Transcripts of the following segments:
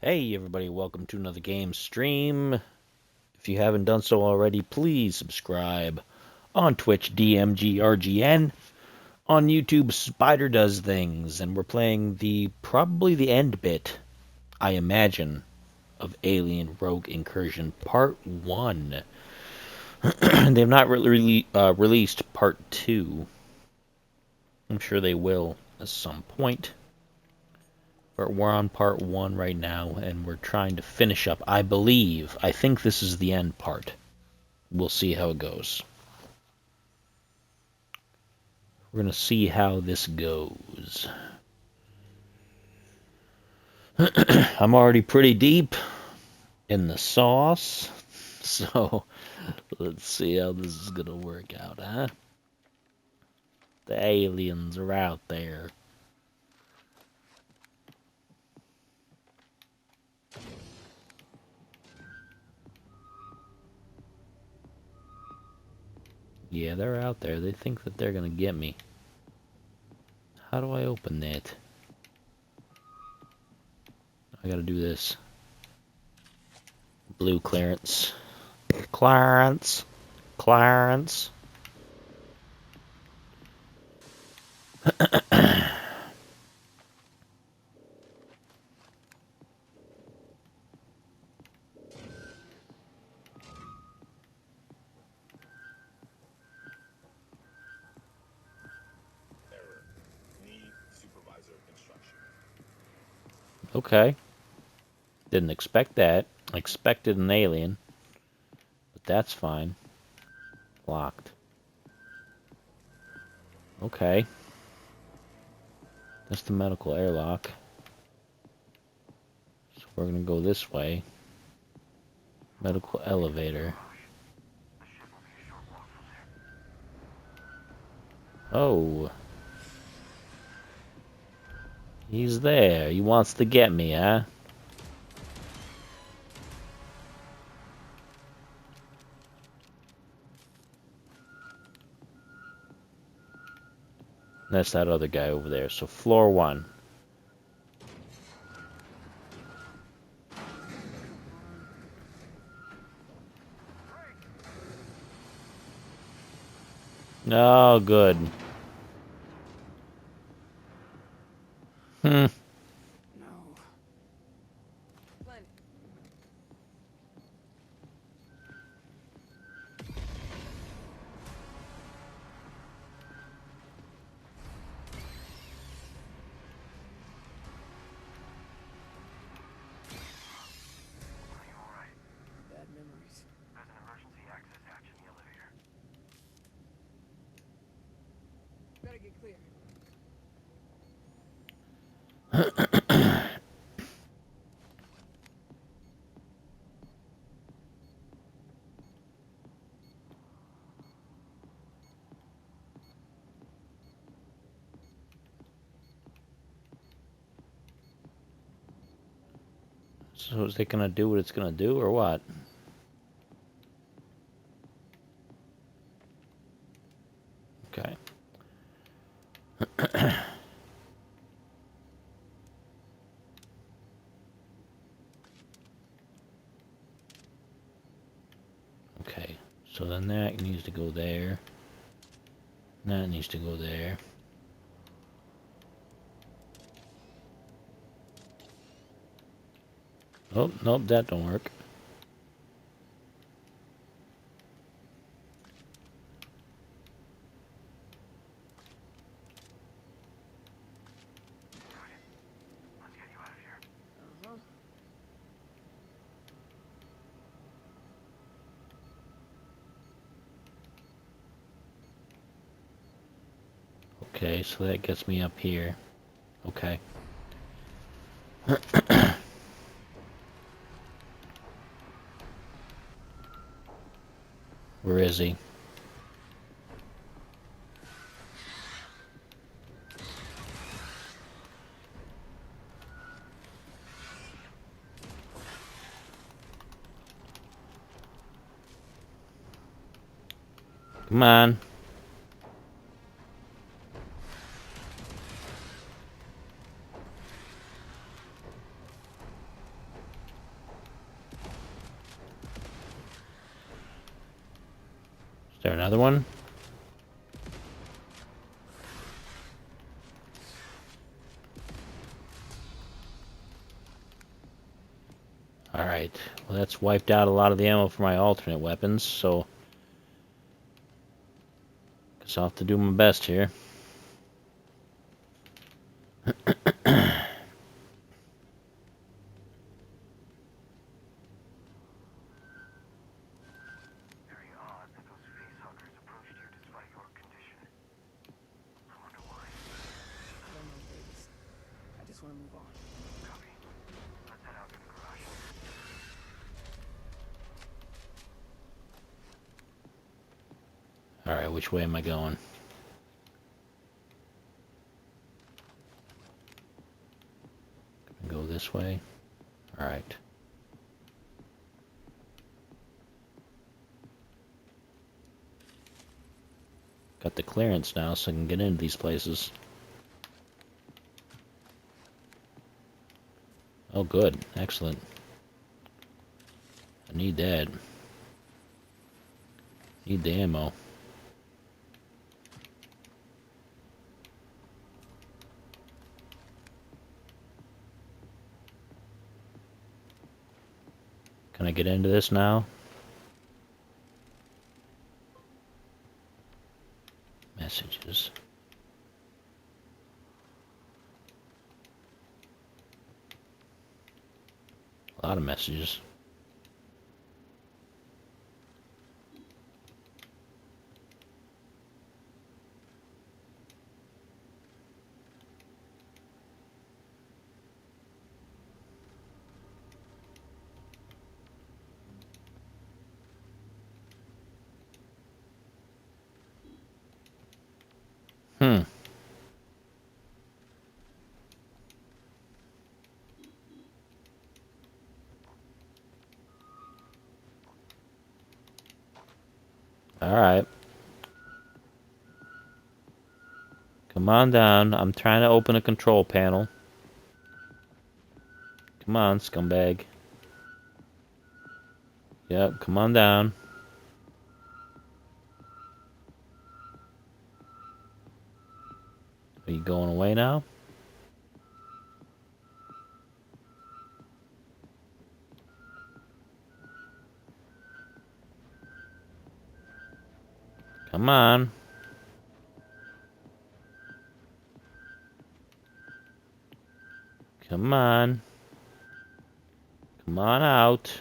Hey everybody, welcome to another game stream. If you haven't done so already, please subscribe. On Twitch, DMGRGN. On YouTube, Spider Does Things. And we're playing probably the end bit, I imagine, of Alien Rogue Incursion Part 1. They have not released Part 2. I'm sure they will at some point. But we're on part 1 right now, and we're trying to finish up, I think this is the end part. We'll see how it goes. We're going to see how this goes. I'm already pretty deep in the sauce, so let's see how this is going to work out, huh? The aliens are out there. Yeah, they're out there. They think that they're going to get me. How do I open that? I got to do this. Blue clearance. Clarence. Clarence. Okay. Didn't expect that. I expected an alien. But that's fine. Locked. Okay. That's the medical airlock. So we're gonna go this way. Medical elevator. Oh. He's there. He wants to get me, huh? That's that other guy over there. So floor 1. Oh, good. Hmm. So is it gonna do what it's gonna do, or what? Okay. Okay. So then that needs to go there. That needs to go there. Oh, nope, that don't work. Okay, so that gets me up here. Okay. Where is he? Come on. Is there another one? Alright. Well, that's wiped out a lot of the ammo for my alternate weapons, so... guess I'll have to do my best here. Alright, which way am I going? Go this way? Alright. Got the clearance now so I can get into these places. Oh, good. Excellent. I need that. Need the ammo. Can I get into this now? Messages. A lot of messages. Hmm. Alright. Come on down. I'm trying to open a control panel. Come on, scumbag. Yep, come on down. Are you going away now? Come on. Come on. Come on out.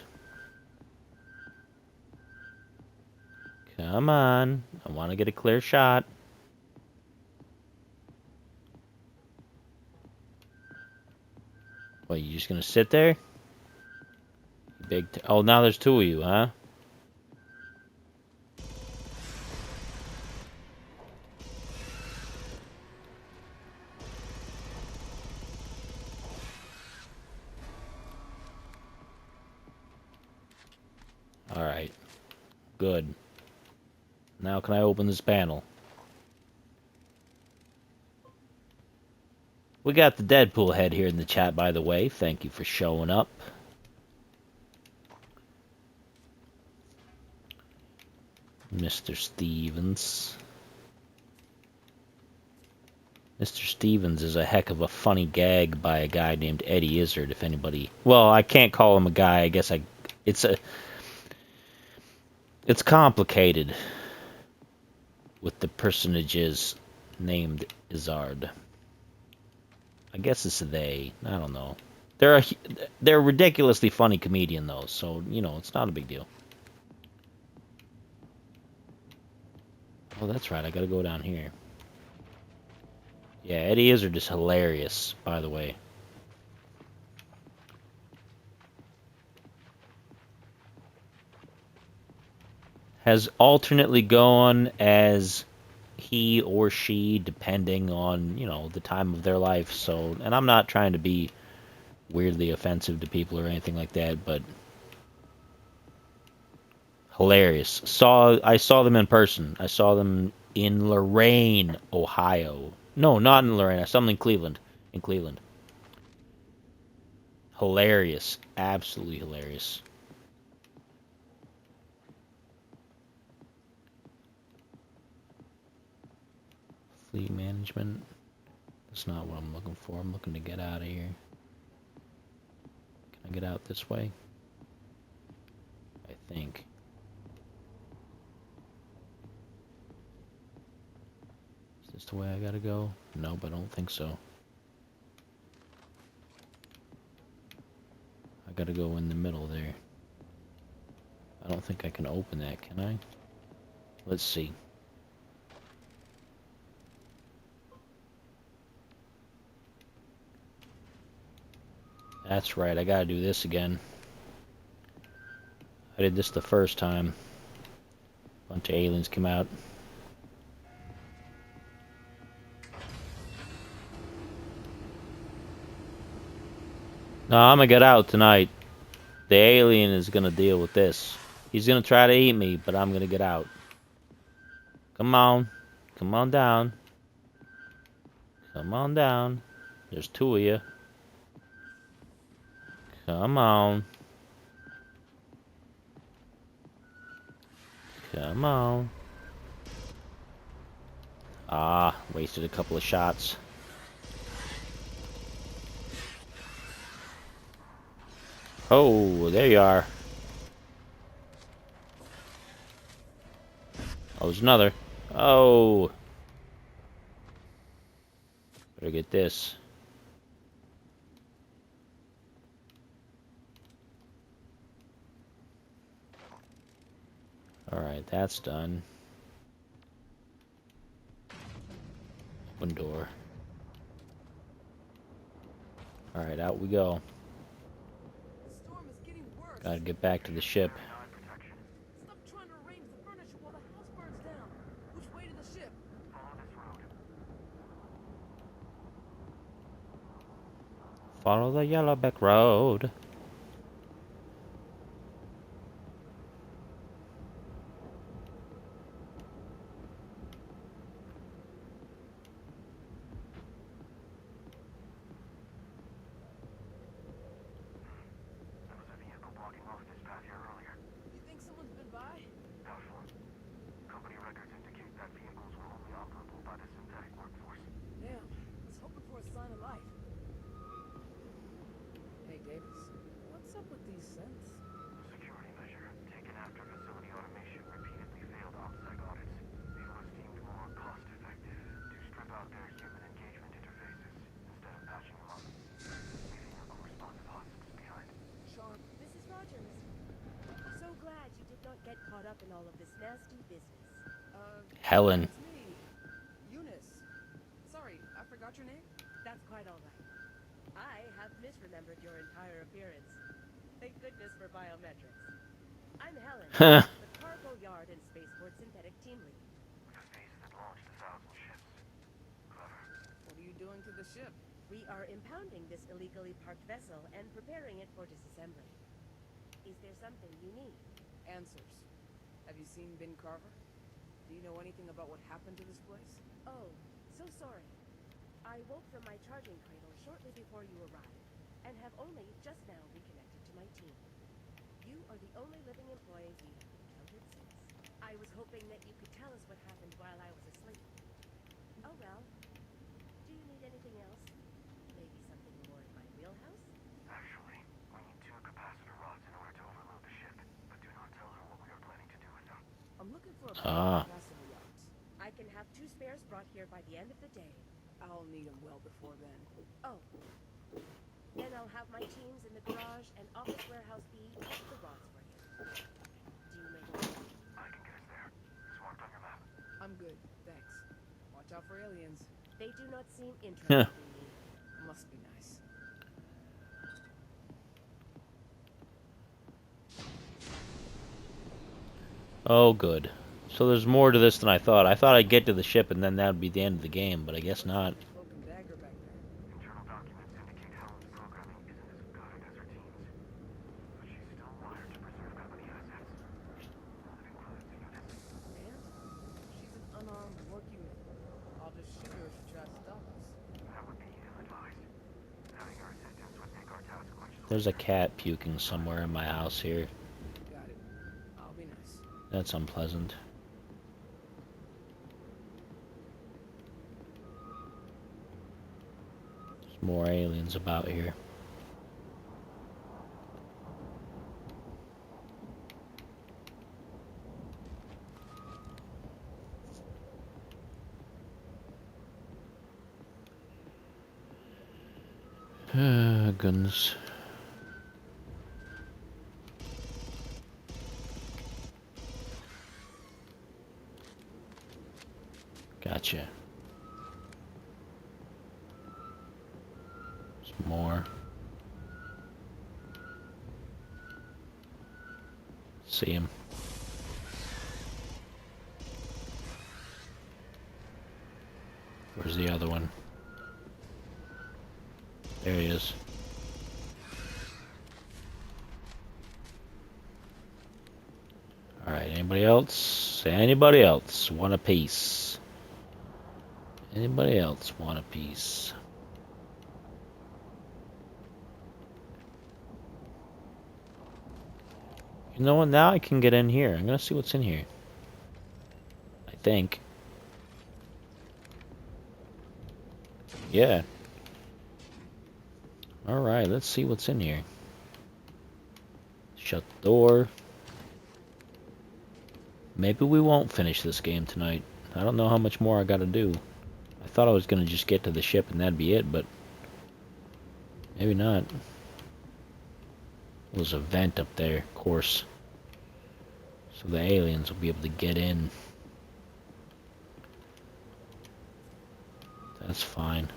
Come on. I want to get a clear shot. What, you just gonna sit there? Oh, now there's two of you, huh? Alright. Good. Now can I open this panel? We got the Deadpool head here in the chat, by the way. Thank you for showing up. Mr. Stevens. Mr. Stevens is a heck of a funny gag by a guy named Eddie Izzard, if anybody... Well, I can't call him a guy. I guess It's complicated with the personages named Izzard. I guess it's a they. I don't know. They're a ridiculously funny comedian, though, so, you know, it's not a big deal. Oh, that's right. I gotta go down here. Yeah, Eddie Izzard is hilarious, by the way. Has alternately gone as he or she, depending on, you know, the time of their life. So, and I'm not trying to be weirdly offensive to people or anything like that, but hilarious. I saw them in person. I saw them in Lorain, Ohio. No, not in Lorain. I saw them in Cleveland. In Cleveland. Hilarious. Absolutely hilarious. Fleet management. That's not what I'm looking for. I'm looking to get out of here. Can I get out this way? I think. Is this the way I gotta go? Nope, I don't think so. I gotta go in the middle there. I don't think I can open that, can I? Let's see. That's right, I gotta do this again. I did this the first time. A bunch of aliens came out. No, I'm gonna get out tonight. The alien is gonna deal with this. He's gonna try to eat me, but I'm gonna get out. Come on. Come on down. Come on down. There's two of you. Come on. Come on. Ah, wasted a couple of shots. Oh, there you are. Oh, there's another. Oh. Better get this. Alright, that's done. Open door. Alright, out we go. Gotta get back to the ship. Stop trying to arrange the furniture while the house burns down. Which way to the ship? Follow the Yellowback Road. You think someone's been by? Doubtful. Company records indicate that vehicles were only operable by the synthetic workforce. Damn, I was hoping for a sign of life. Hey, Davis, what's up with these scents? A security measure taken after facility automation repeatedly failed on-site audits. It was deemed more cost-effective to strip out their human engagement interfaces instead of patching them up, leaving unresponsive hosts behind. Sean, Mrs. Rogers, so glad you did not get caught up in all of this nasty business. Helen. it's me. Eunice. Sorry, I forgot your name. That's quite all right. I have misremembered your entire appearance. Thank goodness for biometrics. I'm Helen, the Cargo Yard and Spaceport Synthetic Team Lead. The face that launched 1,000 ships. Clever. What are you doing to the ship? We are impounding this illegally parked vessel and preparing it for disassembly. Is there something you need? Answers. Have you seen Ben Carver? Do you know anything about what happened to this place? Oh, so sorry. I woke from my charging cradle shortly before you arrived, and have only just now reconnected to my team. You are the only living employee we have encountered since. I was hoping that you could tell us what happened while I was asleep. Oh well. Do you need anything else? Maybe something more in my wheelhouse? Actually, we need 2 capacitor rods in order to overload the ship, but do not tell her what we are planning to do with them. I'm looking for a Ah. capacity rods. I can have 2 spares brought here by the end of the day. I'll need them well before then. Oh. Then I'll have my teams in the garage and office warehouse B get the rods for you. Do you make a I can get us there. It's marked on your map. I'm good, thanks. Watch out for aliens. They do not seem interested in me. Must be nice. Oh, good. So there's more to this than I thought. I thought I'd get to the ship and then that would be the end of the game, but I guess not. Cloak and dagger back there. Internal documents indicate Helen's programming isn't as good as her team's, but she's still wired to preserve company assets. That includes the units. And she's an unarmed work unit. I'll just shoot her if she tries to stop us. That would be ill-advised. Having her assistance would make our task much slower. There's a cat puking somewhere in my house here. Got it. I'll be nice. That's unpleasant. More aliens about here. Goodness. Gotcha. Some more. See him. Where's the other one? There he is. Alright, anybody else? Anybody else want a piece? Anybody else want a piece? You know what? Now I can get in here. I'm gonna see what's in here. I think. Yeah. Alright, let's see what's in here. Shut the door. Maybe we won't finish this game tonight. I don't know how much more I gotta do. I thought I was gonna just get to the ship and that'd be it, but maybe not. There's a vent up there, of course. So the aliens will be able to get in. That's fine.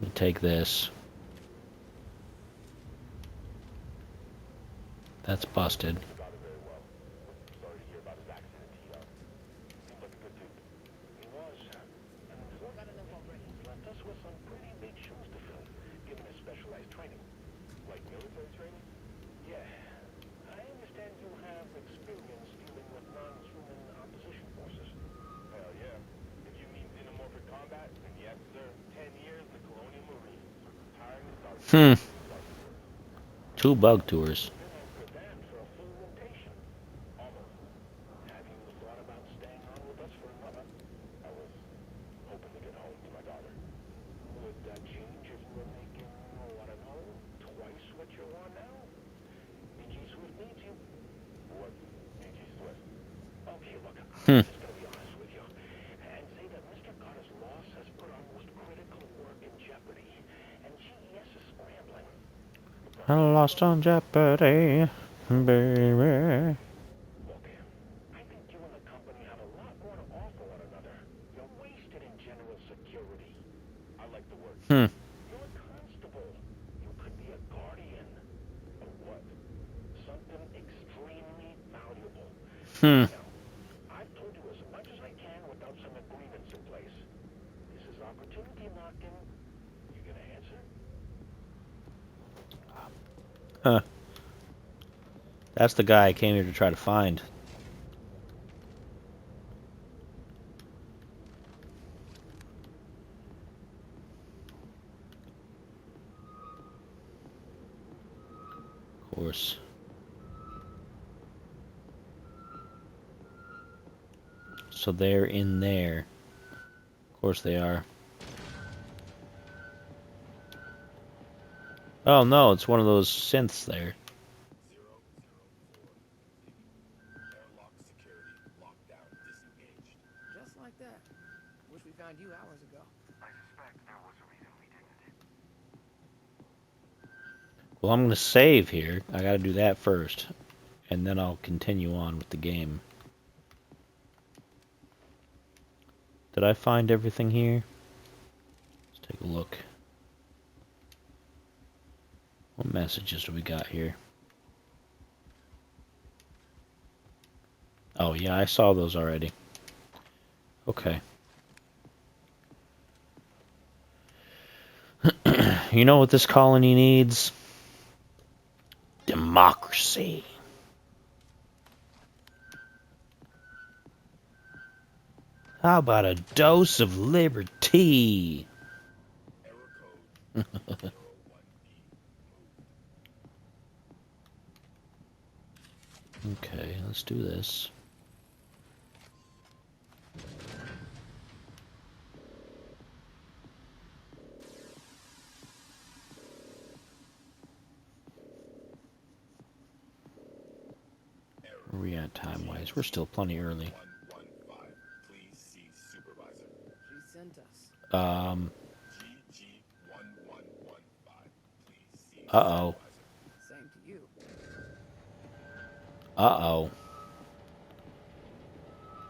Let me take this. That's busted. Hmm. 2 bug tours. Hmm. I lost on Jeopardy, baby. Hmm. Hmm. Huh. That's the guy I came here to try to find. Of course. So they're in there. Of course they are. Oh no, it's one of those synths there. Just like that. Wish we found you hours ago. I suspect there was a reason we didn't. Well, I'm gonna save here. I gotta do that first. And then I'll continue on with the game. Did I find everything here? Let's take a look. What messages do we got here? Oh yeah, I saw those already. Okay. You know what this colony needs? Democracy. How about a dose of liberty? let's do this. Where are we at time-wise? We're still plenty early. Please see supervisor. She sent us. GG1115. Please see Uh-oh. supervisor. Same to you. Uh-oh.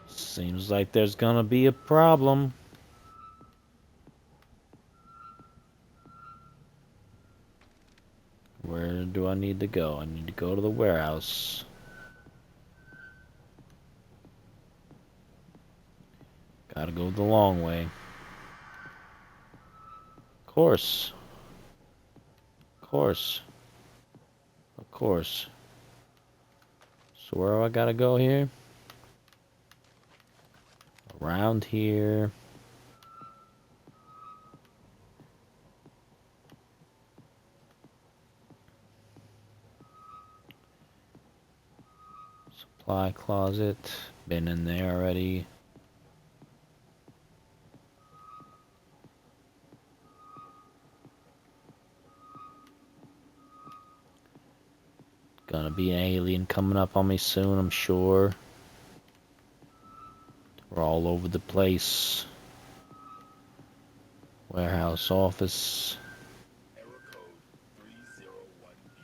Seems like there's gonna be a problem. Where do I need to go? I need to go to the warehouse. Gotta go the long way. Of course. Of course. Of course. So where do I gotta go here? Around here. Supply closet. Been in there already. Gonna be an alien coming up on me soon, I'm sure. We're all over the place. Warehouse, office. Error code 301B.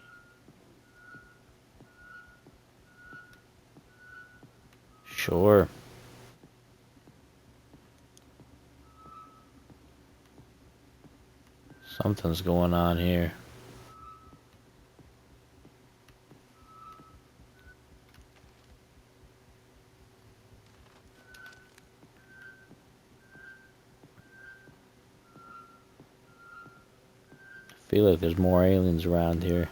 Sure. Something's going on here. I feel like there's more aliens around here.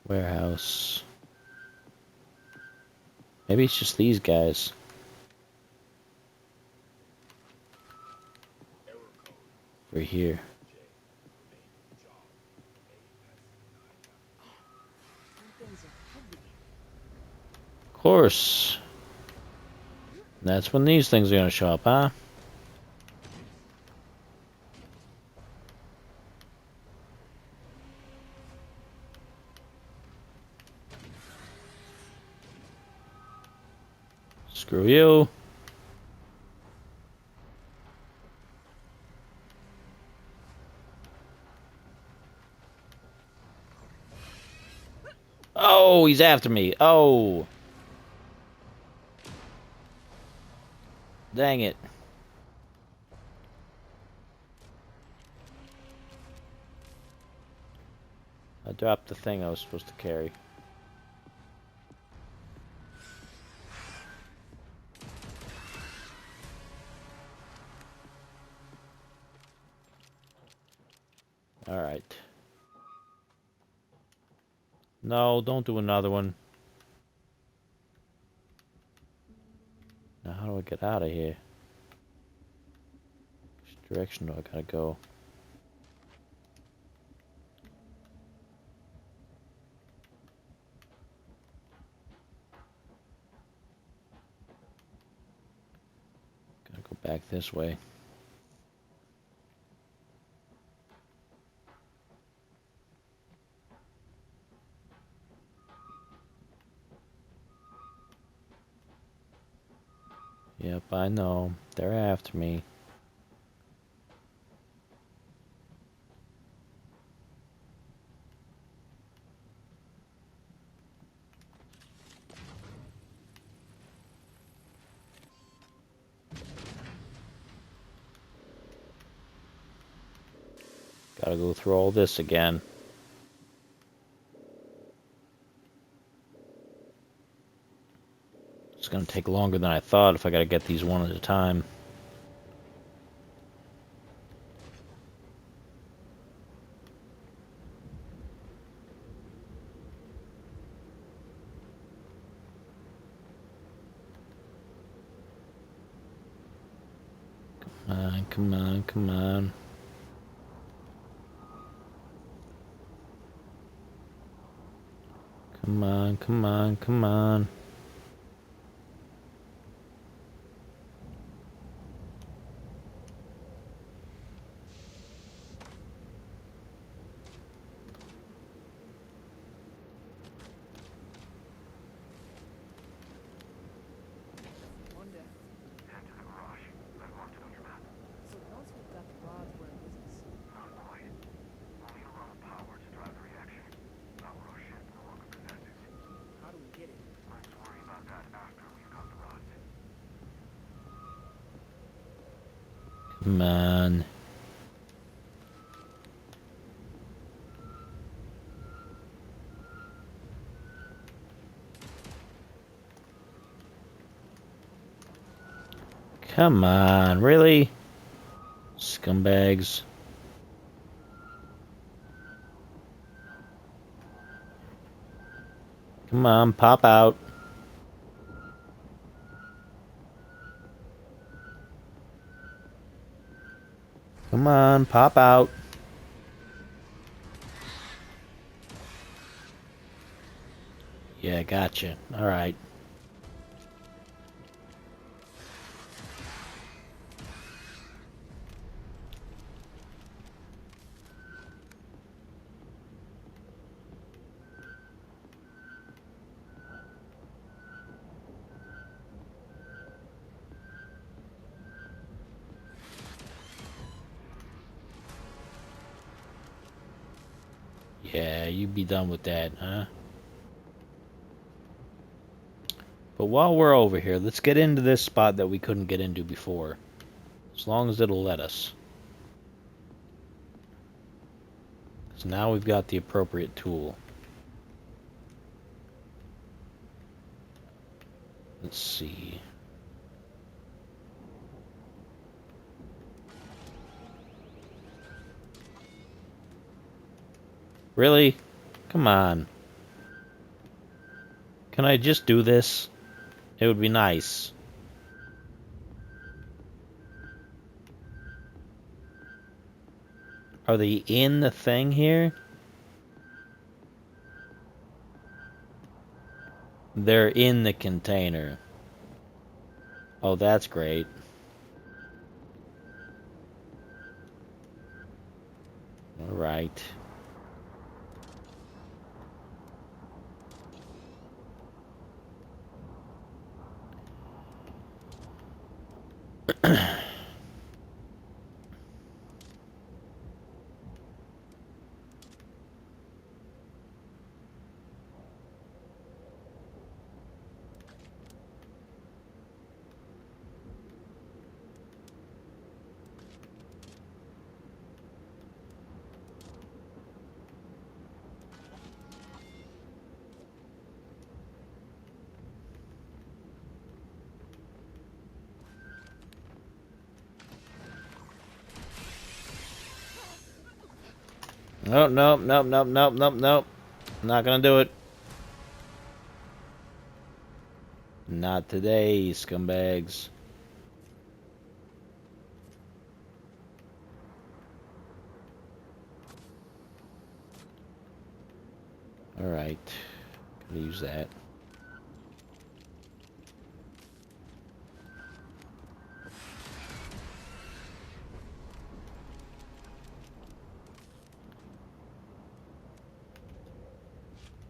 Warehouse. Maybe it's just these guys. Error code We're here. J. Main job. AS9F. Things are heavy. Of course. That's when these things are gonna show up, huh? Screw you. Oh, he's after me. Oh. Dang it. I dropped the thing I was supposed to carry. Alright. No, don't do another one. Now how do I get out of here? Which direction do I gotta go? Gotta go back this way. Yep, I know. They're after me. Gotta go through all this again. It's gonna take longer than I thought if I gotta get these one at a time. Come on, come on, come on. Come on, come on, come on. Wonder. Head to the garage. I've marked it on your map. So once we've got the rods, we're in business. Not quite. We'll need a lot of power to drive the reaction. Power our ship no longer possesses. How do we get it? Let's worry about that after we've got the rods. Come on. Come on, really? Scumbags. Come on, pop out. Come on, pop out. Yeah, gotcha. Alright. Yeah, you be done with that, huh? But while we're over here, let's get into this spot that we couldn't get into before. As long as it'll let us. So now we've got the appropriate tool. Let's see. Really? Come on. Can I just do this? It would be nice. Are they in the thing here? They're in the container. Oh, that's great. All right. Nope, nope, nope, nope, nope, nope, nope. Not gonna do it. Not today, scumbags. Alright. Gonna use that.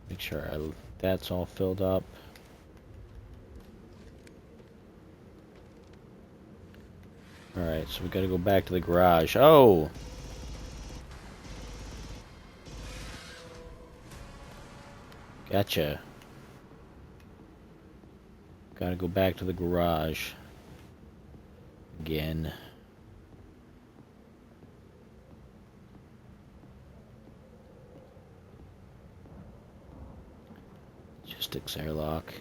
Make sure that's all filled up. Alright, so we gotta go back to the garage. Oh! Gotcha. Gotta go back to the garage. Again. Logistics airlock.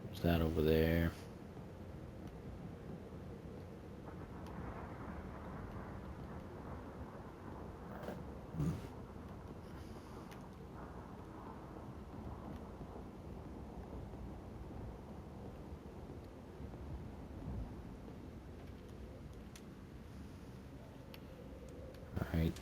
There's that over there. Alright.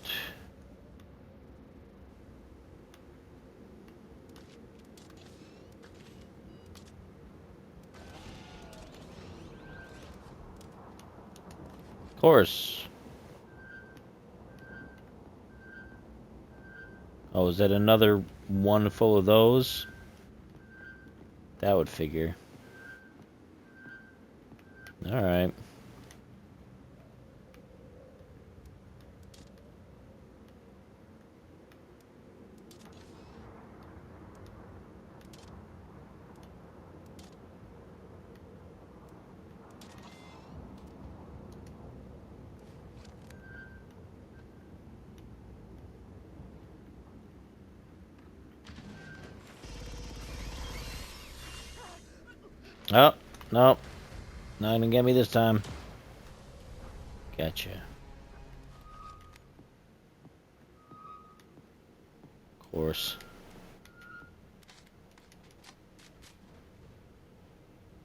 Course. Oh, is that another one full of those? That would figure. Alright. Oh, no. Not gonna get me this time. Gotcha. Of course.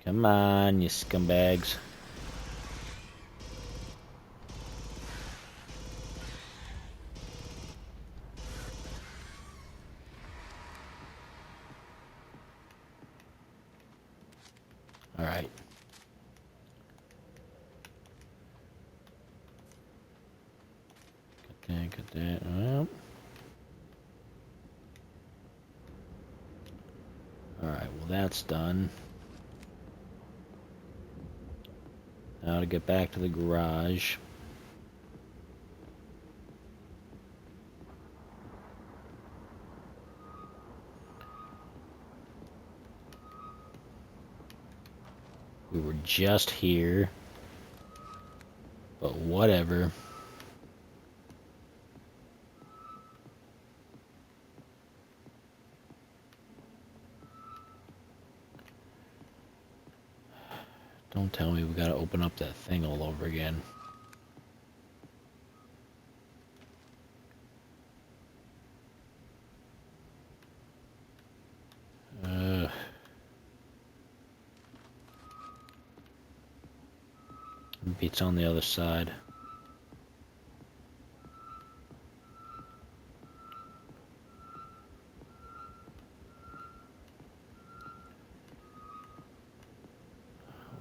Come on, you scumbags. Alright. Got that. Well. Alright, well that's done. Now to get back to the garage. We were just here. But whatever. Don't tell me we gotta open up that thing all over again. Beats on the other side.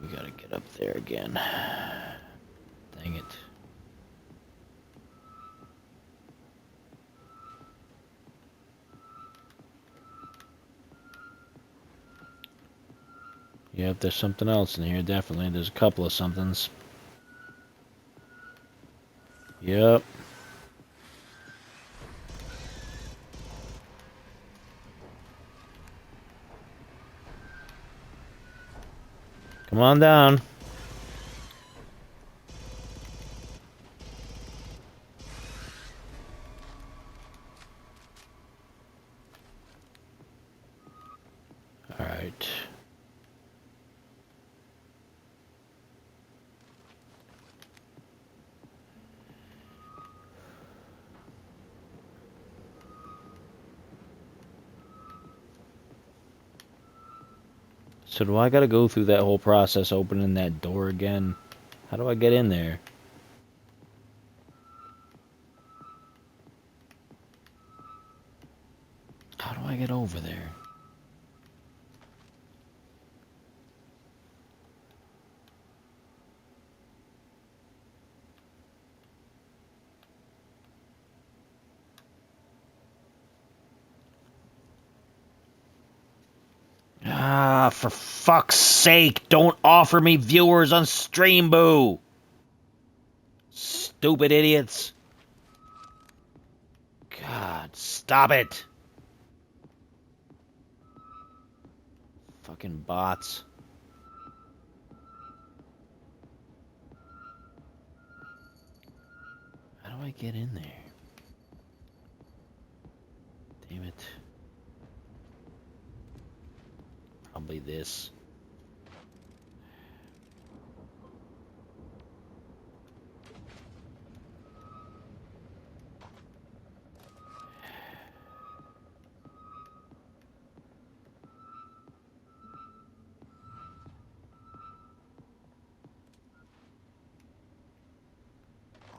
We gotta get up there again. Dang it. Yep, there's something else in here, definitely. There's a couple of somethings. Yep. Come on down. Alright. So do I gotta go through that whole process opening that door again? How do I get in there? How do I get over there? Ah, for fuck's sake, don't offer me viewers on Stream Boo! Stupid idiots. God, stop it. Fucking bots. How do I get in there? Damn it. Probably this.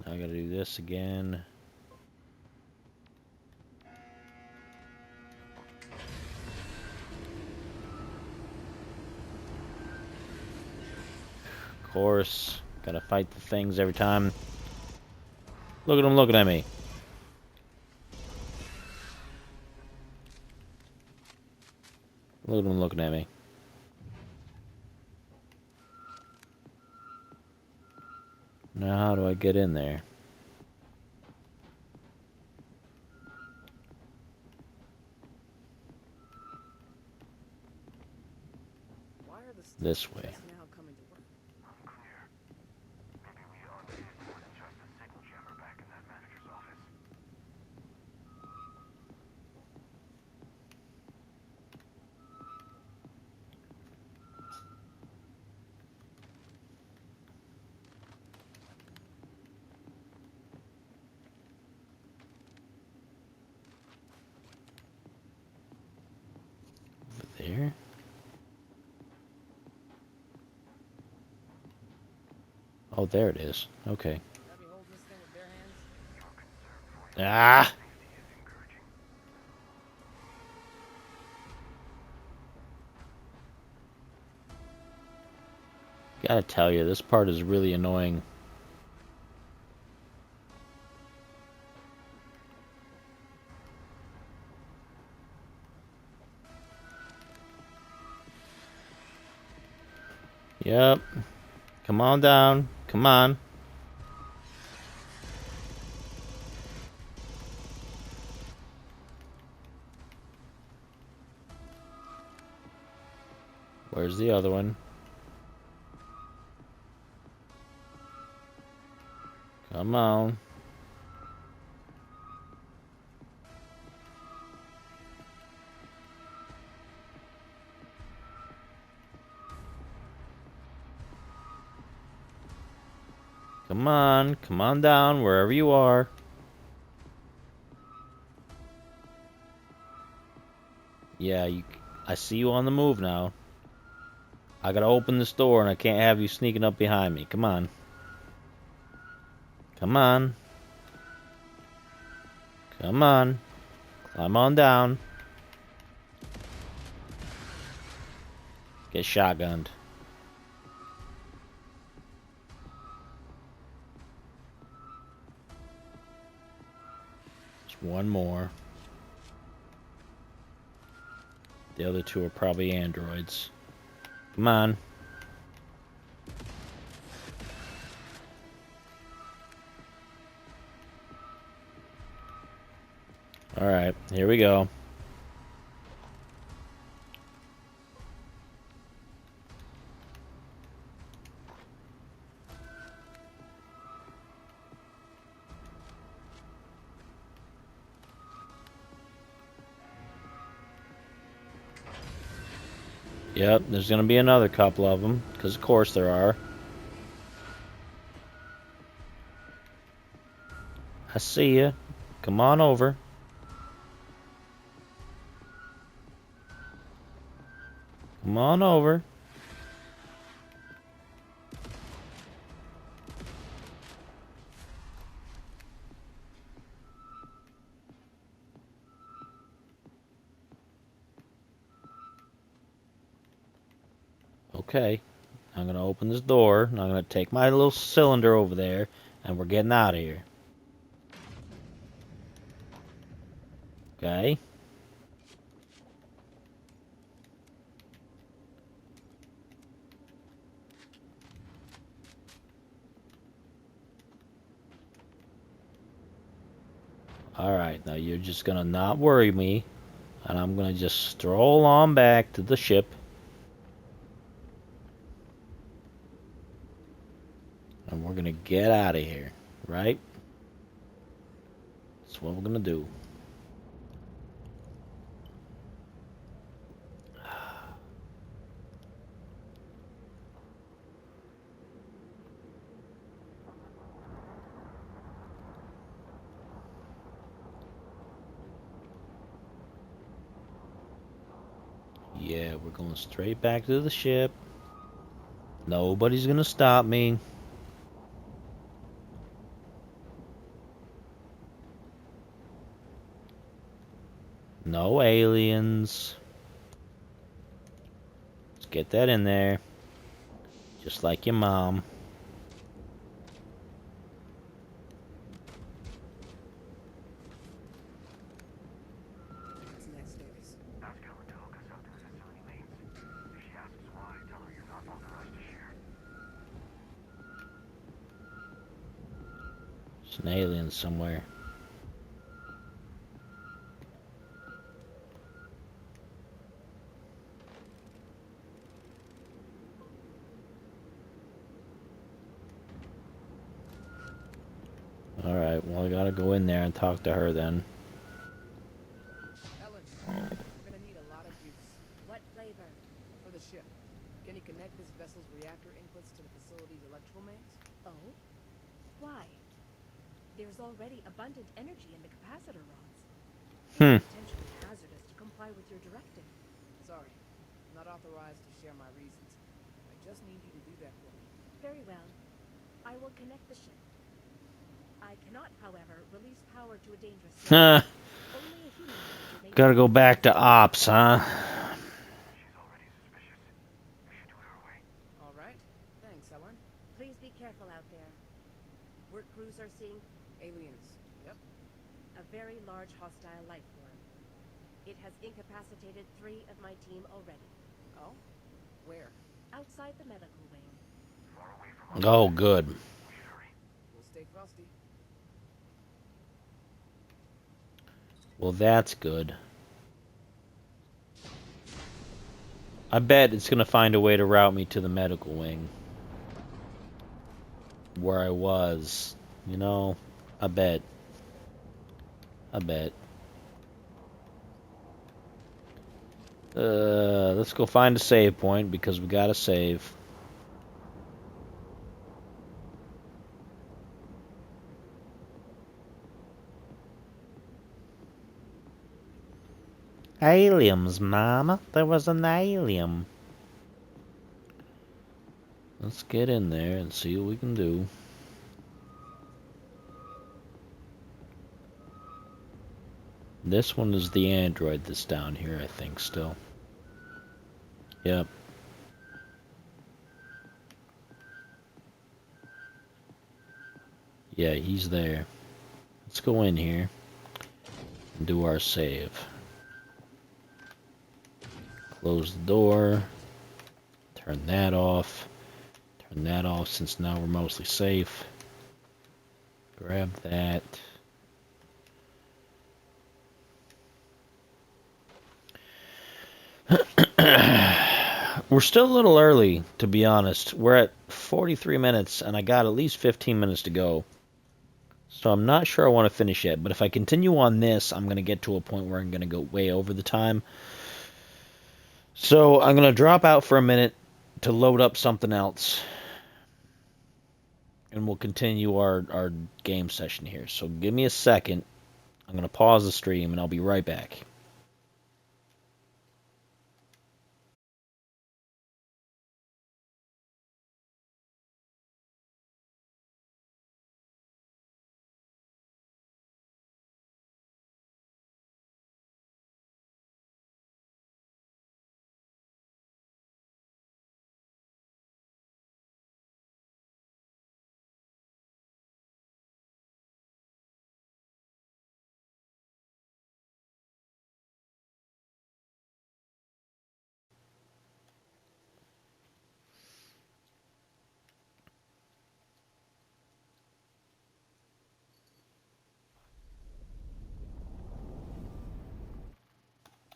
Now I gotta do this again. Of course. Gotta fight the things every time. Look at them looking at me. Look at them looking at me. Now how do I get in there? Why are the students This way. just now coming to work? Unclear. Maybe we audited more than just the signal jammer back in that manager's office. Over there? Oh, there it is. Okay. Gotta be holding this thing with bare hands. Your concern for your Ah! safety is encouraging. Gotta tell you, this part is really annoying. Yep. Come on down. Come on. Where's the other one? Come on. Come on down, wherever you are. Yeah, I see you on the move now. I gotta open this door and I can't have you sneaking up behind me. Come on. Come on. Come on. Climb on down. Get shotgunned. Just one more. The other two are probably androids. Come on. Alright, here we go. Yep, there's gonna be another couple of them, because of course there are. I see ya. Come on over. Come on over. Okay, I'm gonna open this door, and I'm gonna take my little cylinder over there, and we're getting out of here. Okay? Alright, now you're just gonna not worry me, and I'm gonna just stroll on back to the ship. And we're gonna get out of here, right? That's what we're gonna do. Yeah, we're going straight back to the ship. Nobody's gonna stop me. No aliens. Let's get that in there. Just like your mom. There's an alien somewhere. Alright, well I gotta go in there and talk to her then. Ellen, we're gonna need a lot of juice. What flavor? For the ship. Can you connect this vessel's reactor inputs to the facility's electrical mains? Oh? Why? There's already abundant energy in the capacitor rods. Hmm. It's potentially hazardous to comply with your directive. Sorry, not authorized to share my reasons. I just need you to do that for me. Very well. I will connect the ship. I cannot, however, release power to a dangerous Huh. state. Only a human creature may Gotta go back to ops, huh? She's already suspicious. We should do it our way. All right. Thanks, Ellen. Please be careful out there. Work crews are seeing Aliens. Yep. a very large hostile life form. It has incapacitated 3 of my team already. Oh? Where? Outside the medical wing. Far away from us. Oh, good. We should hurry. We'll stay frosty. Well, that's good. I bet it's gonna find a way to route me to the medical wing. Where I was. You know, I bet. I bet. Let's go find a save point because we gotta save. Aliens, Mama. There was an alien. Let's get in there and see what we can do. This one is the android that's down here, I think, still. Yep. Yeah, he's there. Let's go in here and do our save. Close the door. Turn that off. Turn that off since now we're mostly safe. Grab that. We're still a little early, to be honest. We're at 43 minutes, and I got at least 15 minutes to go. So I'm not sure I want to finish yet, but if I continue on this, I'm going to get to a point where I'm going to go way over the time. So I'm going to drop out for a minute to load up something else. And we'll continue our game session here. So give me a second. I'm going to pause the stream, and I'll be right back.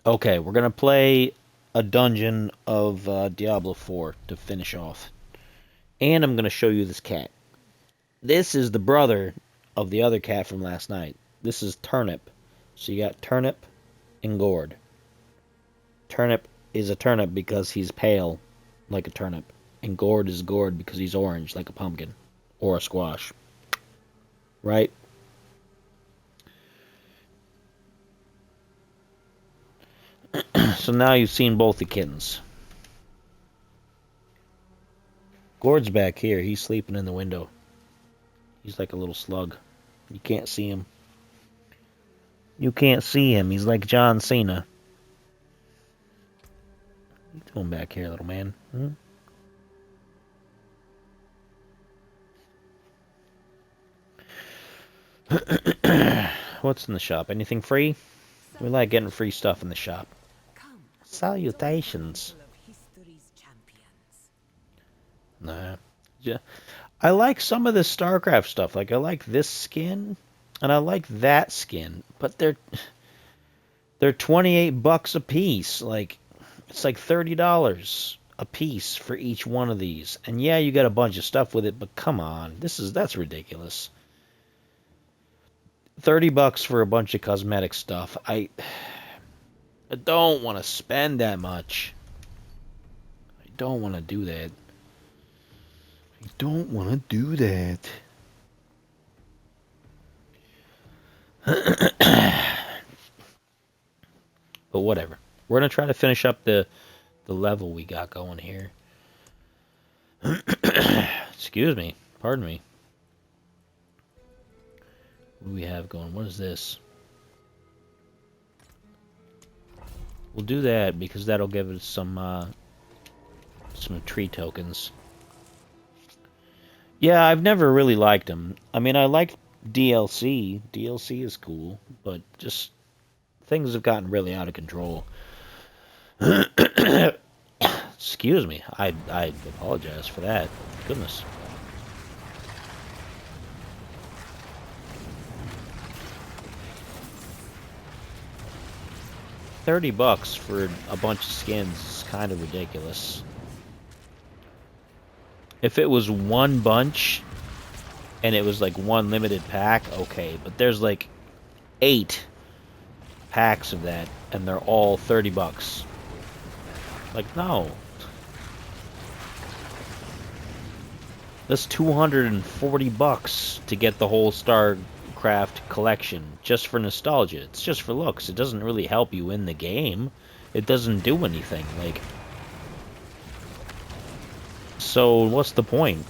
Okay, we're going to play a dungeon of Diablo 4 to finish off. And I'm going to show you this cat. This is the brother of the other cat from last night. This is Turnip. So you got Turnip and Gourd. Turnip is a turnip because he's pale, like a turnip. And Gourd is Gourd because he's orange, like a pumpkin. Or a squash. Right? So now you've seen both the kittens. Gourd's back here. He's sleeping in the window. He's like a little slug. You can't see him. You can't see him. He's like John Cena. What are you doing back here, little man? What's in the shop? Anything free? We like getting free stuff in the shop. Come, Salutations. of history's champions. Nah. Yeah. I like some of the StarCraft stuff. Like I like this skin and I like that skin, but they're $28 a piece. Like it's like $30 a piece for each one of these. And yeah, you got a bunch of stuff with it, but come on. That's ridiculous. $30 for a bunch of cosmetic stuff. I don't want to spend that much. I don't want to do that. I don't want to do that. But whatever. We're going to try to finish up the level we got going here. Excuse me. Pardon me. What do we have going? What is this? We'll do that because that'll give us some tree tokens. Yeah, I've never really liked them. I mean, I like DLC. DLC is cool, but just things have gotten really out of control. Excuse me. I apologize for that. Goodness. $30 for a bunch of skins is kind of ridiculous. If it was one bunch and it was like one limited pack, okay, but there's like 8 packs of that and they're all $30. Like, no. That's $240 to get the whole StarCraft collection just for nostalgia. It's just for looks. It doesn't really help you in the game. It doesn't do anything. Like, so what's the point?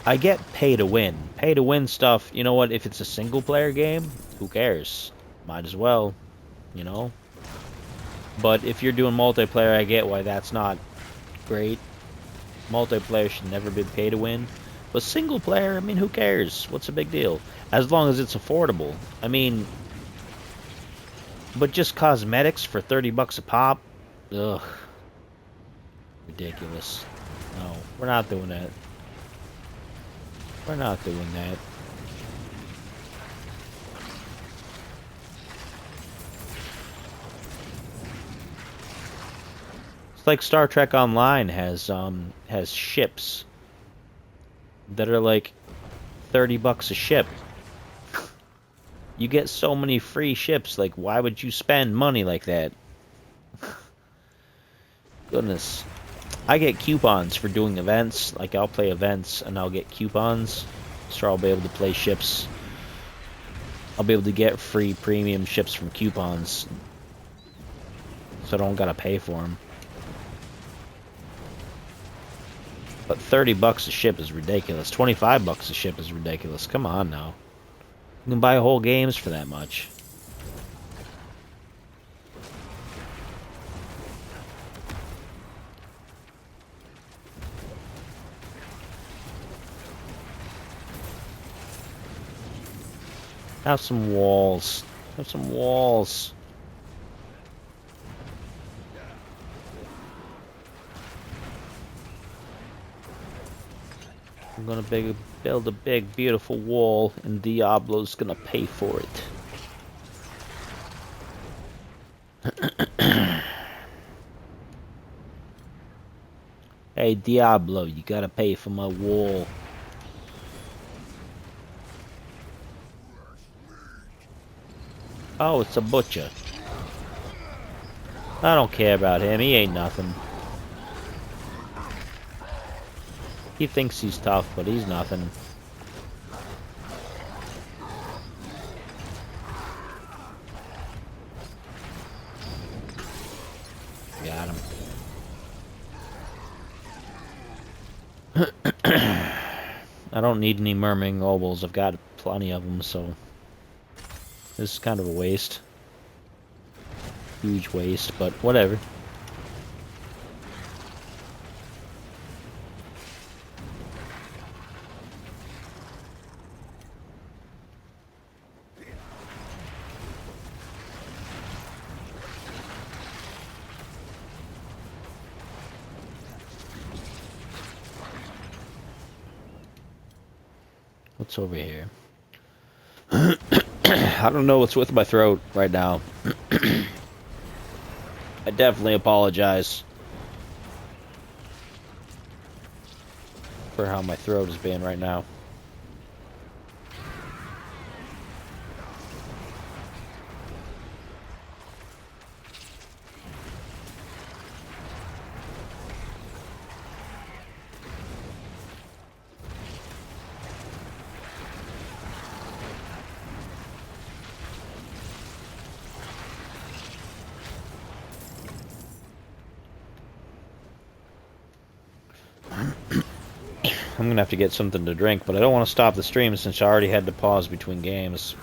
I get pay to win. Pay to win stuff, you know what, if it's a single player game, who cares? Might as well, you know? But if you're doing multiplayer, I get why that's not great. Multiplayer should never be pay to win. But single player, I mean, who cares? What's a big deal? As long as it's affordable. I mean, but just cosmetics for $30 a pop? Ugh. Ridiculous. No, we're not doing that. We're not doing that. It's like Star Trek Online has ships that are like $30 a ship. You get so many free ships, like why would you spend money like that? Goodness. I get coupons for doing events. Like, I'll play events and I'll get coupons. So I'll be able to play ships. I'll be able to get free premium ships from coupons. So I don't gotta pay for them. But $30 a ship is ridiculous. $25 a ship is ridiculous. Come on now. You can buy whole games for that much. Have some walls. Have some walls. I'm gonna build a big, beautiful wall, and Diablo's gonna pay for it. Hey, Diablo, you gotta pay for my wall. Oh, it's a butcher. I don't care about him. He ain't nothing. He thinks he's tough, but he's nothing. Got him. I don't need any murmuring obols. I've got plenty of them, so this is kind of a waste. Huge waste, but whatever. what's over here? I don't know what's with my throat right now. I definitely apologize for how my throat is being right now. I'm gonna have to get something to drink, but I don't want to stop the stream since I already had to pause between games.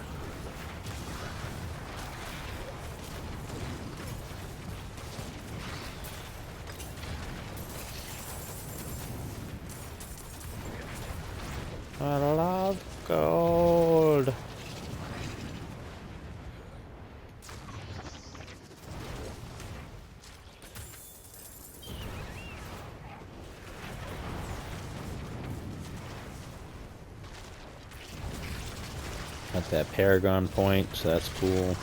I love gold. Got that Paragon point, so that's cool.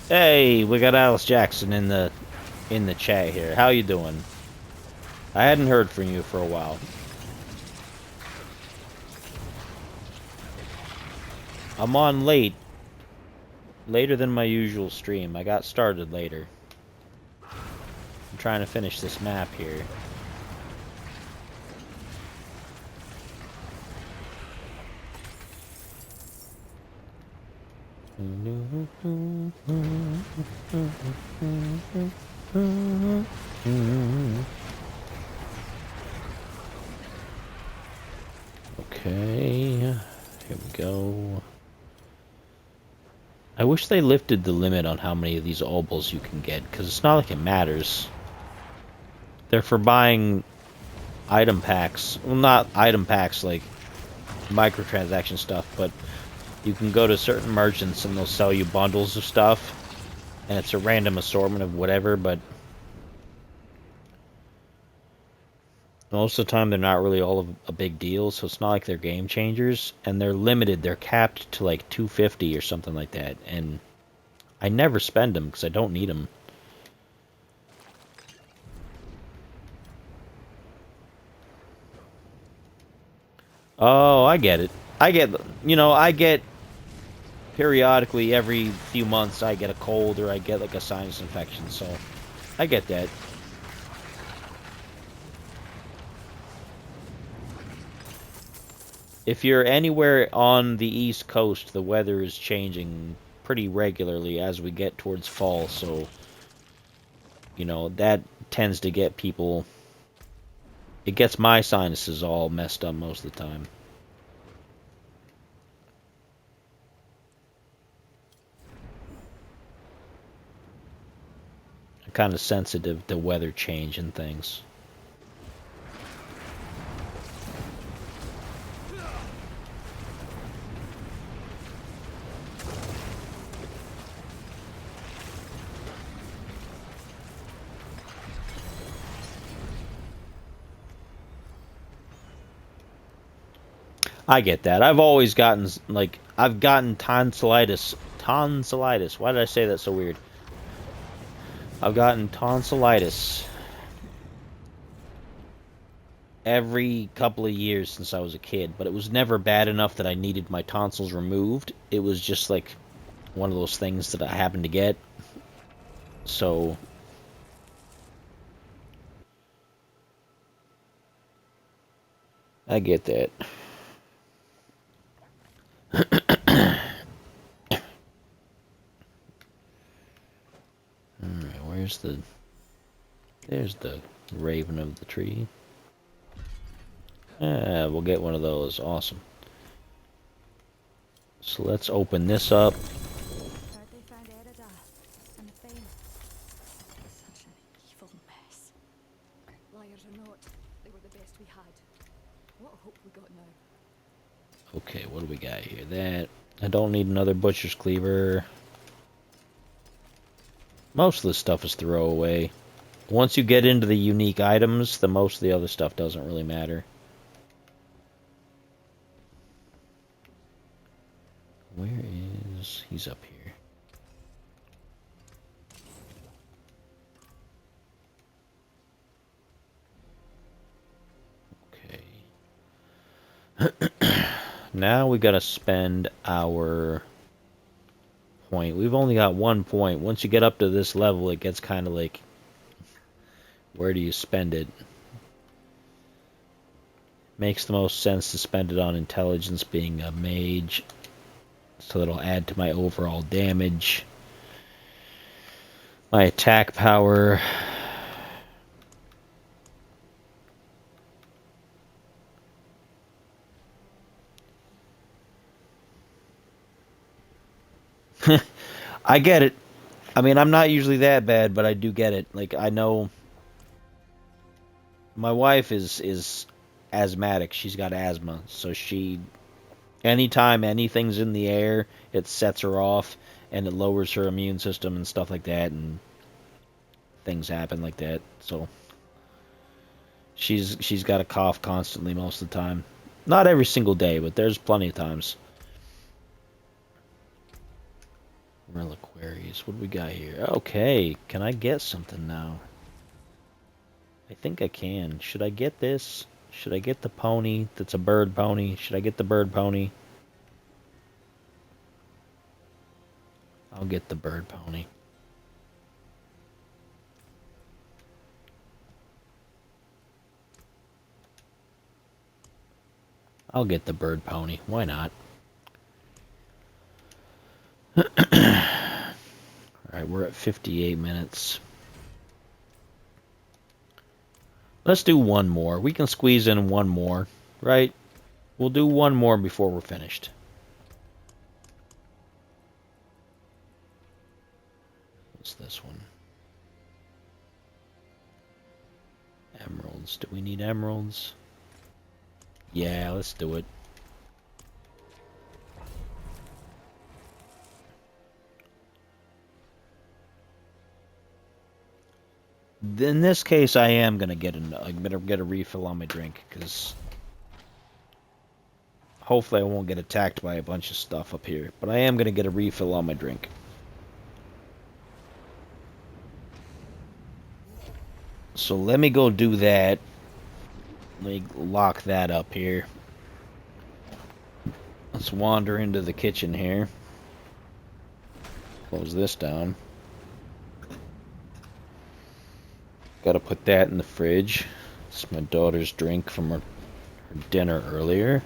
Hey, we got Alice Jackson in the chat here. How you doing? I hadn't heard from you for a while. I'm on later than my usual stream. I got started later. I'm trying to finish this map here. Okay, here we go. I wish they lifted the limit on how many of these obols you can get, because it's not like it matters. They're for buying item packs. Well, not item packs like microtransaction stuff, but you can go to certain merchants and they'll sell you bundles of stuff, and it's a random assortment of whatever, but most of the time they're not really all of a big deal, so it's not like they're game changers, and they're limited. They're capped to like 250 or something like that, and I never spend them because I don't need them. Oh, I get it. I get periodically every few months I get a cold or I get like a sinus infection, so I get that. If you're anywhere on the East Coast, the weather is changing pretty regularly as we get towards fall, so that tends to get people. It gets my sinuses all messed up most of the time. I'm kind of sensitive to weather change and things. I get that. I've always gotten, I've gotten tonsillitis. Tonsillitis. Why did I say that so weird? I've gotten tonsillitis every couple of years since I was a kid, but it was never bad enough that I needed my tonsils removed. It was just like one of those things that I happened to get. So I get that. Alright, there's the raven of the tree. We'll get one of those. Awesome. So let's open this up. Heard they found Erida and the Fane. Such an evil mess. Liars or not, they were the best we had. What hope we got now? Okay, what do we got here? That I don't need another butcher's cleaver. Most of the stuff is throwaway. Once you get into the unique items, the most of the other stuff doesn't really matter. Where is... He's up here. Okay. Now we gotta spend our point. We've only got 1 point. Once you get up to this level, it gets kind of like, where do you spend it? Makes the most sense to spend it on intelligence, being a mage, so that'll add to my overall damage, my attack power. I get it. I mean, I'm not usually that bad, but I do get it. Like, I know my wife is asthmatic. She's got asthma, so anytime anything's in the air, it sets her off, and it lowers her immune system and stuff like that, and things happen like that. So she's got a cough constantly most of the time. Not every single day, but there's plenty of times. Reliquaries. What do we got here? Okay, can I get something now? I think I can. Should I get this? Should I get the pony that's a bird pony? Should I get the bird pony? I'll get the bird pony. I'll get the bird pony. Why not? Alright, we're at 58 minutes. Let's do one more. We can squeeze in one more, right? We'll do one more before we're finished. What's this one? Emeralds. Do we need emeralds? Yeah, let's do it. In this case, I am gonna get a refill on my drink, because hopefully I won't get attacked by a bunch of stuff up here. But I am gonna get a refill on my drink. So let me go do that. Let me lock that up here. Let's wander into the kitchen here. Close this down. Gotta put that in the fridge. It's my daughter's drink from her dinner earlier.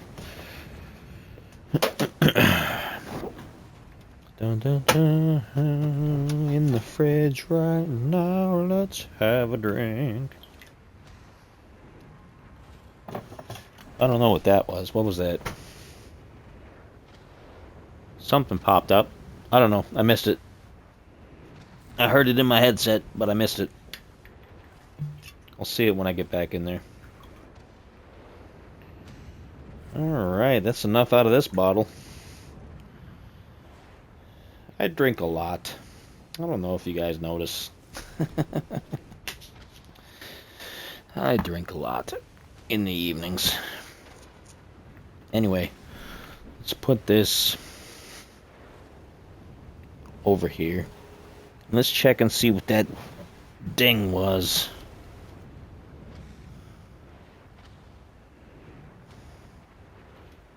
Dun, dun, dun, in the fridge right now, let's have a drink. I don't know what that was. What was that? Something popped up. I don't know. I missed it. I heard it in my headset, but I missed it. I'll see it when I get back in there. Alright, that's enough out of this bottle. I drink a lot. I don't know if you guys notice. I drink a lot in the evenings. Anyway, let's put this over here. Let's check and see what that ding was.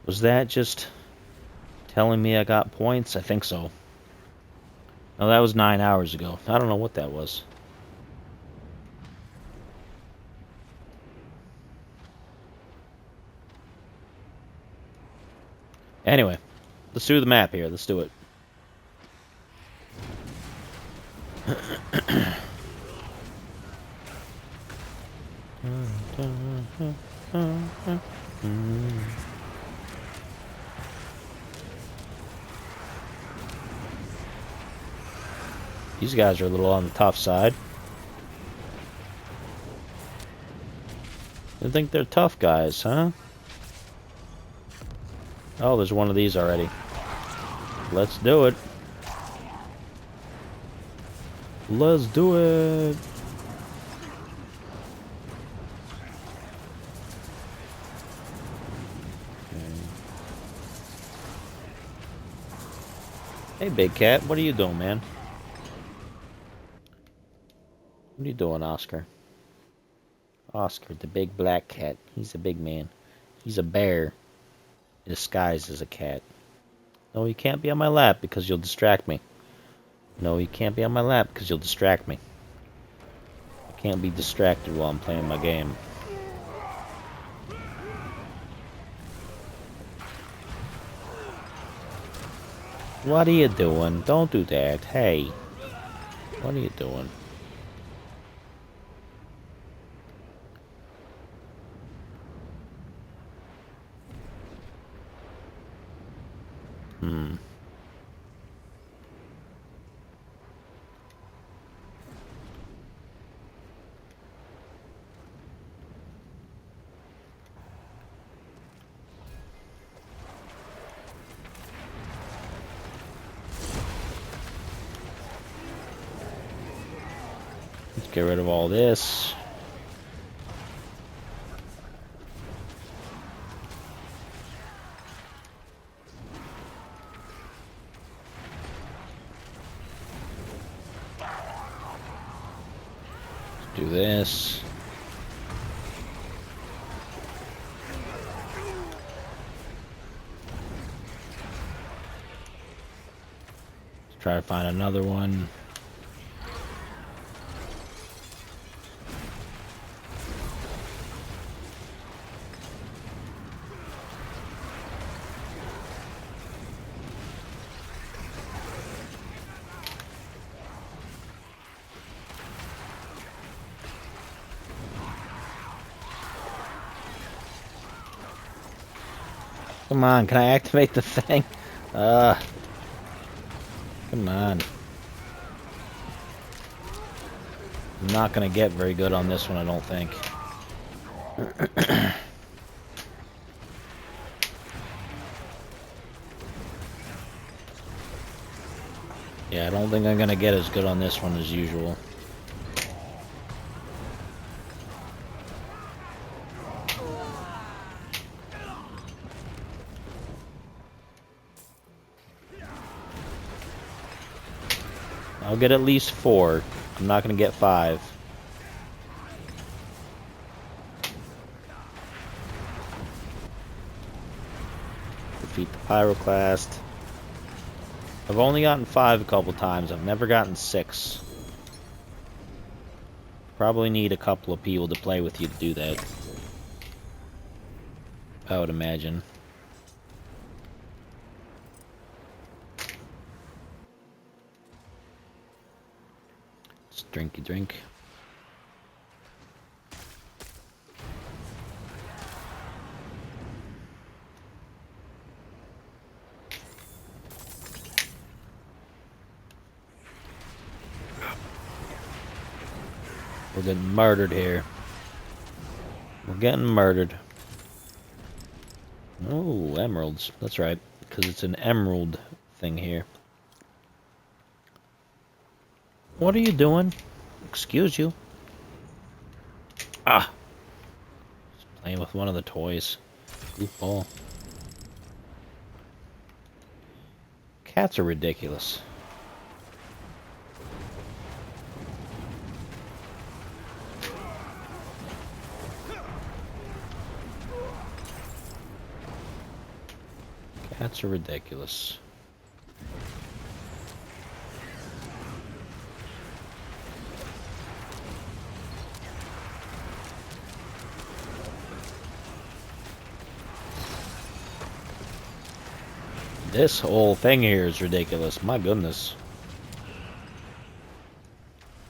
Was that just telling me I got points? I think so. No, that was 9 hours ago. I don't know what that was. Anyway, let's do the map here. Let's do it. These guys are a little on the tough side. I think they're tough guys, huh? Oh, there's one of these already. Let's do it. Let's do it. Hey, big cat, what are you doing, man? What are you doing, Oscar? Oscar, the big black cat. He's a big man. He's a bear disguised as a cat. No, you can't be on my lap because you'll distract me. No, you can't be on my lap because you'll distract me. I can't be distracted while I'm playing my game. What are you doing? Don't do that. Hey. What are you doing? Let's get rid of all this. Let's do this. Let's try to find another one. Come on, can I activate the thing? Come on. I'm not gonna get very good on this one, I don't think. Yeah, I don't think I'm gonna get as good on this one as usual. I'll get at least 4. I'm not gonna get 5. Defeat the Pyroclast. I've only gotten 5 a couple times. I've never gotten 6. Probably need a couple of people to play with you to do that, I would imagine. Just drinky drink. We're getting murdered here. We're getting murdered. Oh, emeralds. That's right, because it's an emerald thing here. What are you doing? Excuse you. Ah! Just playing with one of the toys. Goofball. Cats are ridiculous. Cats are ridiculous. This whole thing here is ridiculous. My goodness.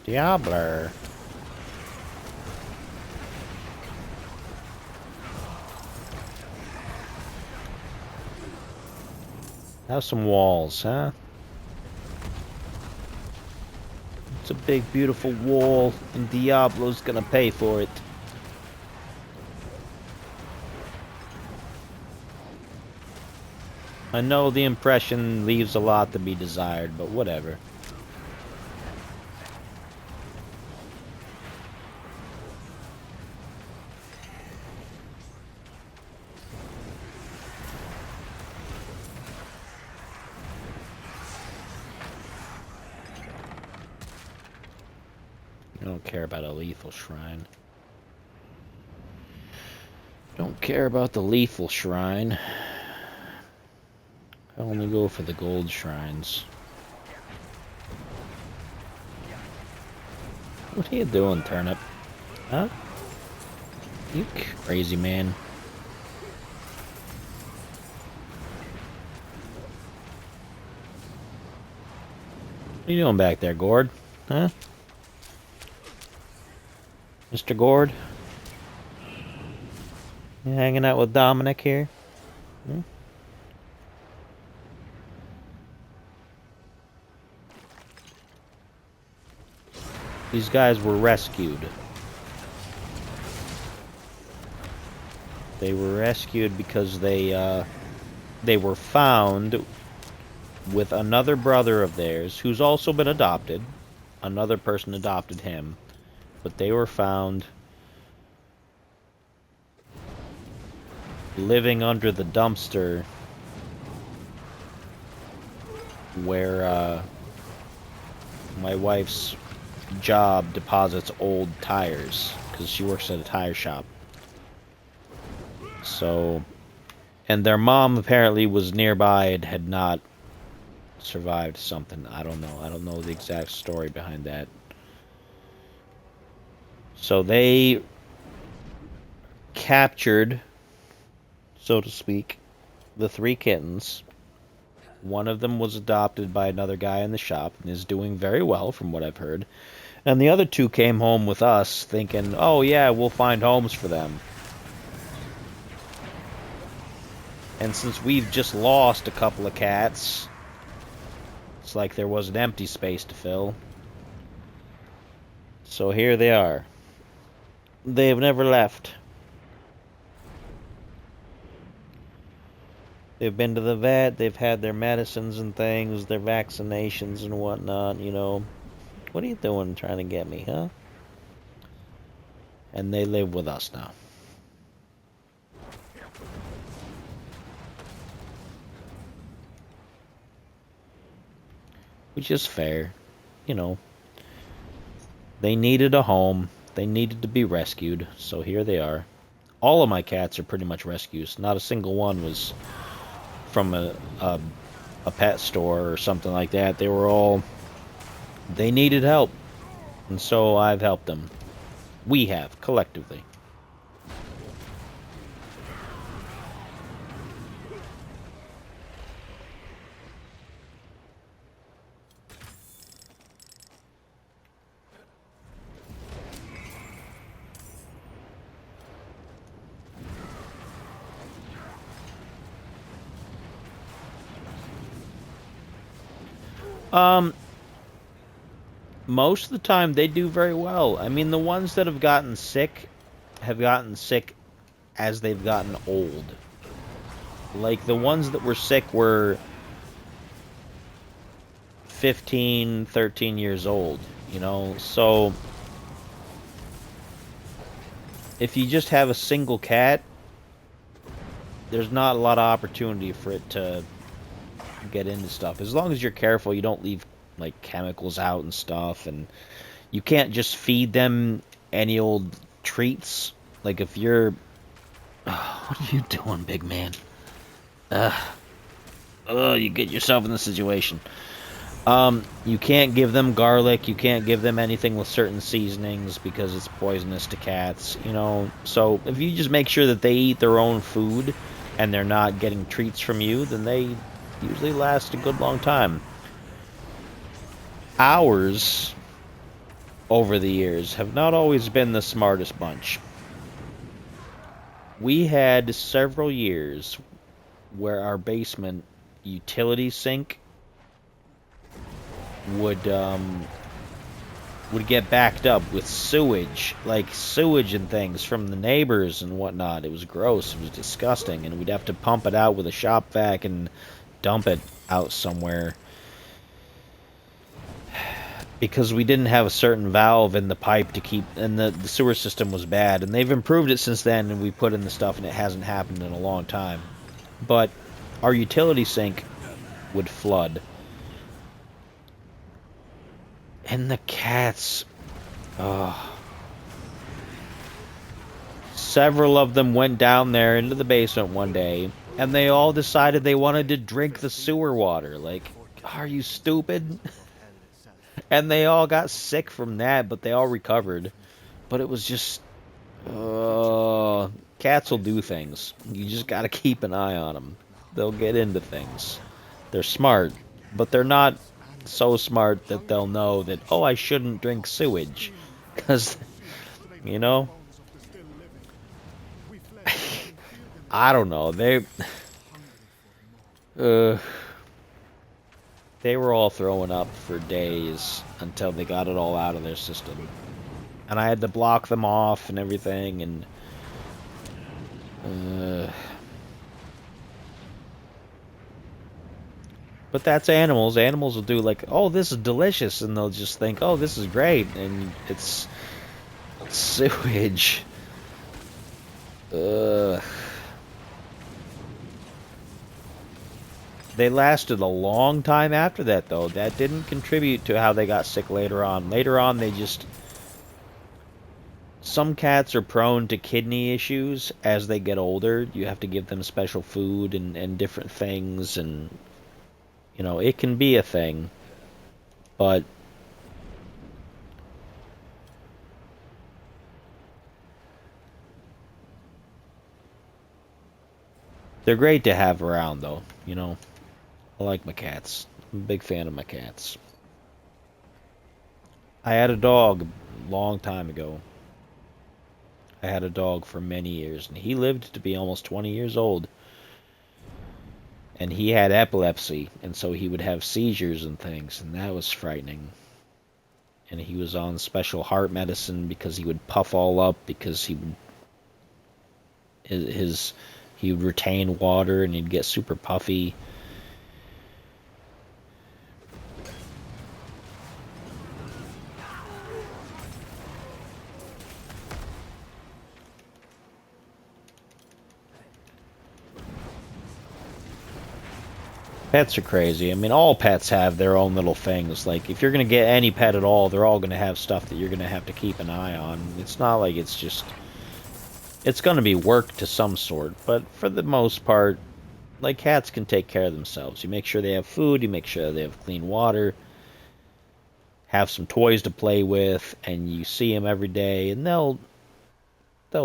Diabler. Have some walls, huh? It's a big, beautiful wall, and Diablo's gonna pay for it. I know the impression leaves a lot to be desired, but whatever. I don't care about a lethal shrine. Don't care about the lethal shrine. I only go for the gold shrines. What are you doing, turnip? Huh? You crazy man. What are you doing back there, Gord? Huh? Mr. Gord? You hanging out with Dominic here? Hmm? These guys were rescued. They were rescued because they were found with another brother of theirs who's also been adopted. Another person adopted him. But they were found living under the dumpster where my wife's job deposits old tires because she works at a tire shop. So, and their mom apparently was nearby and had not survived something. I don't know. I don't know the exact story behind that. So they captured, so to speak, the 3 kittens. One of them was adopted by another guy in the shop and is doing very well from what I've heard. And the other 2 came home with us thinking, oh yeah, we'll find homes for them. And since we've just lost a couple of cats, it's like there was an empty space to fill. So here they are. They've never left. They've been to the vet, they've had their medicines and things, their vaccinations and whatnot, you know. What are you doing trying to get me, huh? And they live with us now. Which is fair, you know. They needed a home. They needed to be rescued, so here they are. All of my cats are pretty much rescues. Not a single one was from a pet store or something like that. They were all... They needed help. And so I've helped them. We have, collectively. Most of the time they do very well. I mean, the ones that have gotten sick as they've gotten old. Like, the ones that were sick were 15, 13 years old, you know? So, if you just have a single cat, there's not a lot of opportunity for it to get into stuff. As long as you're careful, you don't leave, like, chemicals out and stuff, and you can't just feed them any old treats. Like, if you're... what are you doing, big man? You get yourself in the situation. You can't give them garlic, you can't give them anything with certain seasonings because it's poisonous to cats, you know. So if you just make sure that they eat their own food and they're not getting treats from you, then they usually last a good long time. Ours, over the years, have not always been the smartest bunch. We had several years where our basement utility sink would would get backed up with sewage, like sewage and things from the neighbors and whatnot. It was gross. It was disgusting, and we'd have to pump it out with a shop vac and dump it out somewhere because we didn't have a certain valve in the pipe to keep, and the sewer system was bad. And they've improved it since then, and we put in the stuff, and it hasn't happened in a long time. But our utility sink would flood. And the cats, several of them went down there into the basement one day, and they all decided they wanted to drink the sewer water. Like, are you stupid? And they all got sick from that, but they all recovered. But it was just, cats will do things. You just gotta keep an eye on them. They'll get into things. They're smart, but they're not so smart that they'll know that, oh, I shouldn't drink sewage. Because, you know, I don't know. They were all throwing up for days until they got it all out of their system. And I had to block them off and everything, and but that's animals. Animals will do like, oh, this is delicious, and they'll just think, oh, this is great, and it's sewage. They lasted a long time after that, though. That didn't contribute to how they got sick later on. Later on, they just... Some cats are prone to kidney issues as they get older. You have to give them special food and different things, and, you know, it can be a thing. But they're great to have around, though, you know. I like my cats. I'm a big fan of my cats. I had a dog a long time ago. I had a dog for many years, and he lived to be almost 20 years old. And he had epilepsy, and so he would have seizures and things, and that was frightening. And he was on special heart medicine because he would puff all up because he would retain water and he'd get super puffy. Pets are crazy. I mean, all pets have their own little things. Like, if you're going to get any pet at all, they're all going to have stuff that you're going to have to keep an eye on. It's not like it's just... It's going to be work to some sort, but for the most part, like, cats can take care of themselves. You make sure they have food, you make sure they have clean water, have some toys to play with, and you see them every day, and they'll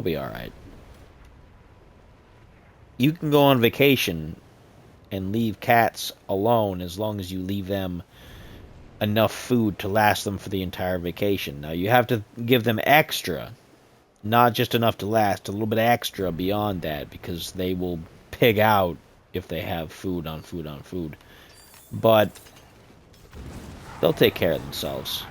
be alright. You can go on vacation and leave cats alone as long as you leave them enough food to last them for the entire vacation. Now, you have to give them extra, not just enough to last, a little bit extra beyond that, because they will pig out if they have food on food on food. But they'll take care of themselves.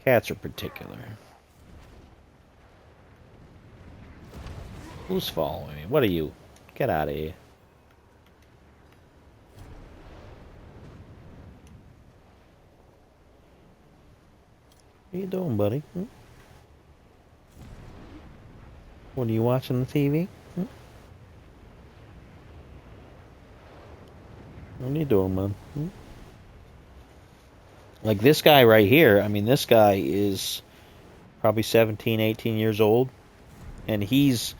Cats are particular. Who's following me? What are you? Get out of here. What are you doing, buddy? What, are you watching the TV? What are you doing, man? Like this guy right here, I mean, this guy is probably 17, 18 years old, and he's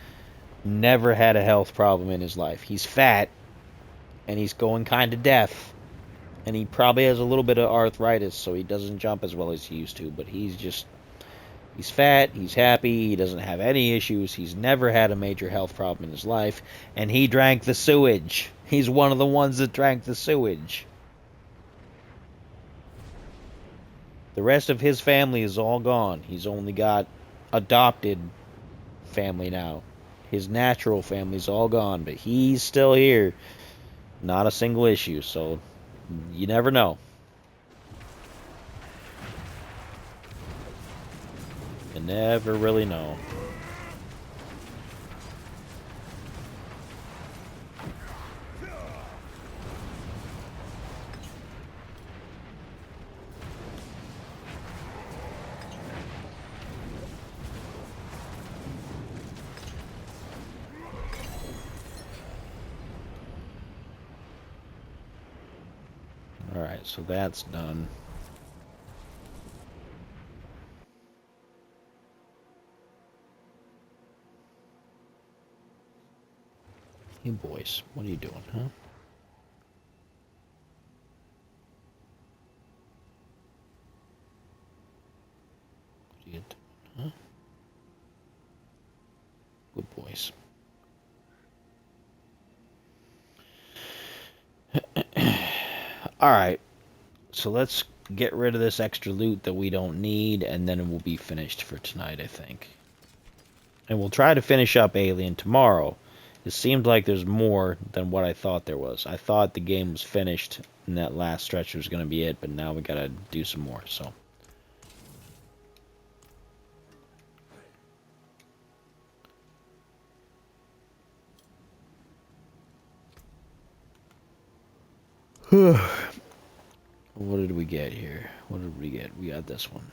never had a health problem in his life. He's fat, and he's going kind of deaf, and he probably has a little bit of arthritis, so he doesn't jump as well as he used to, but he's fat, he's happy, he doesn't have any issues, he's never had a major health problem in his life, and he drank the sewage. He's one of the ones that drank the sewage. The rest of his family is all gone. He's only got adopted family now. His natural family's all gone, but he's still here. Not a single issue, so You never know. You never really know. Alright, so that's done. You boys, what are you doing, huh? What are you doing, huh? Good boys. Alright, so let's get rid of this extra loot that we don't need, and then it will be finished for tonight, I think. And we'll try to finish up Alien tomorrow. It seemed like there's more than what I thought there was. I thought the game was finished, and that last stretch was going to be it, but now we got to do some more, so... What did we get here? What did we get? We got this one.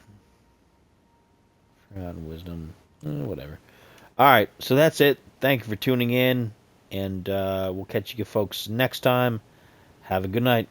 Forgotten Wisdom. Whatever. Alright, so that's it. Thank you for tuning in, and we'll catch you folks next time. Have a good night.